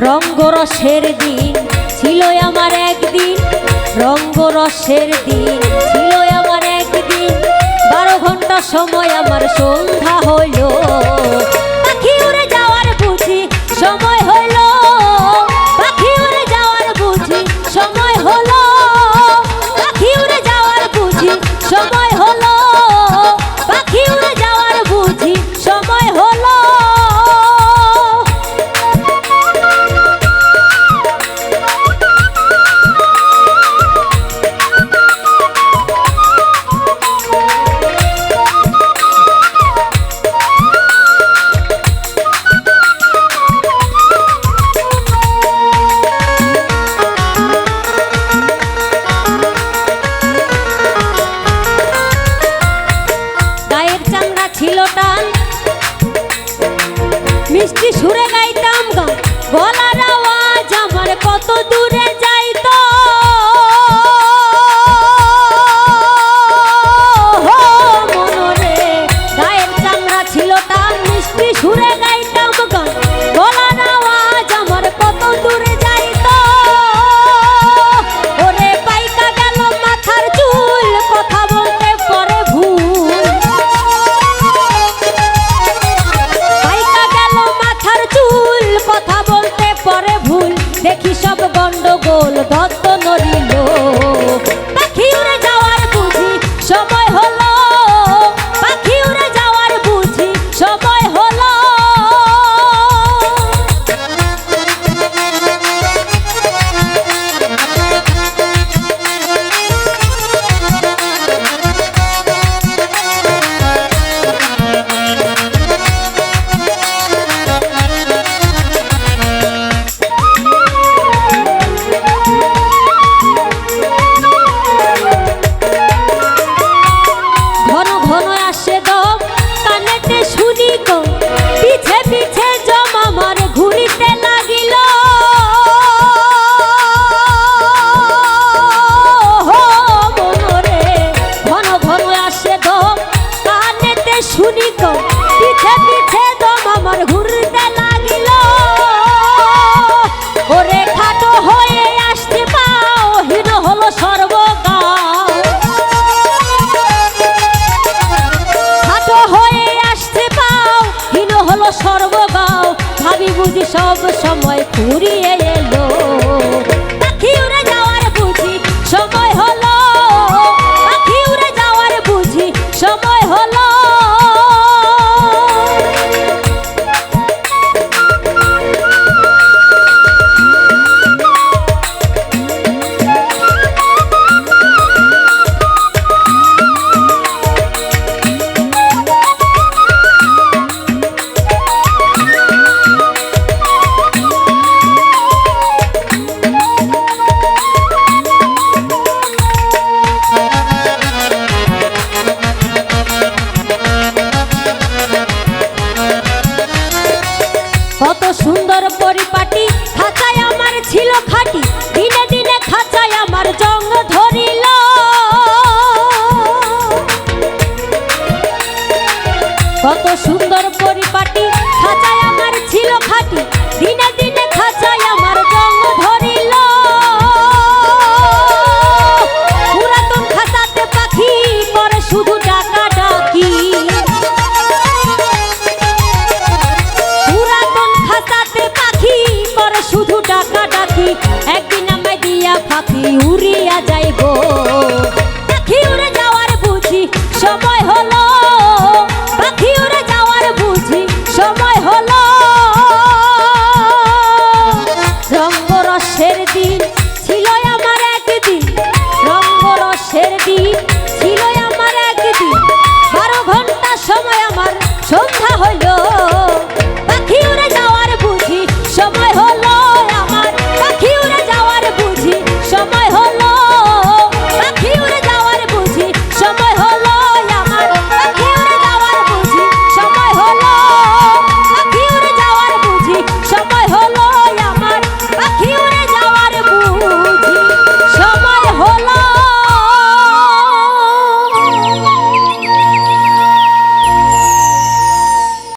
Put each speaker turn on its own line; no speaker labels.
রঙ্গরসের দিন ছিল আমার একদিন, রঙ্গরসের দিন ছিল আমার একদিন, 12 ঘন্টা সময় আমার সন্ধ্যা হইল, পাখি উড়ে যাওয়ার বুঝি সময় হইল, পাখি উড়ে যাওয়ার বুঝি সময় হলো, পাখি উড়ে যাওয়ার বুঝি সময় হলো, পাখি উড়ে যাওয়ার বুঝি সময় হলো। মিষ্টি সুরে গাইতাম গান, গলার আওয়াজ আমার কত দূরে যাইতো, মনরে গায়ের চামড়া ছিল টান, মিষ্টি সুরে গাইতাম গান, গলার আওয়াজ আমার কত দূরে যাইতো, ওরে পাইকা গেল মাথার চুল, কথা বলতে পরে ভুল, কথা বলতে পরে ভুল, দেখি সব গন্ডগোল দত্ত নড়িল, পাখি উড়ে যাওয়ার বুঝি সময় হলো, পাখি উড়ে যাওয়ার বুঝি সময় হলো। পিছে পিছে জমা আমার ঘুরিতে লাগিল, মনরে ঘন ঘন আসে দম, কানেতে শুনি তো পিছে পিছে দম আমার ঘুরিতে লাগিল, ওরে খাটো হয়ে আসতে পাও, হীন হলো সর্বগাও, খাটো হয়ে আসতে পাও, হীন হলো সর্বগাও, ভাবি বুঝি সব সময় ফুরিয়ে এলো, পাখি উড়ে যাওয়ার বুঝি সময় হলো, পাখি উড়ে যাওয়ার বুঝি সময় হলো। কত সুন্দর পরিপাটি, খাঁচায় আমার ছিল খাটি, দিনে দিনে খাঁচায় আমার জং ধরিল, কত সুন্দর পরিপাটি, খাঁচায় আমার ছিল খাটি, দিনে দিনে খাঁচায় আমার জং ধরিল, পুরাতন খাঁচাতে পাখি করে শুধু ডাকা ডাকি, শুধু ডাকা ডাকি, একদিন আমায় দিয়া পাখি উড়িয়া যাইব।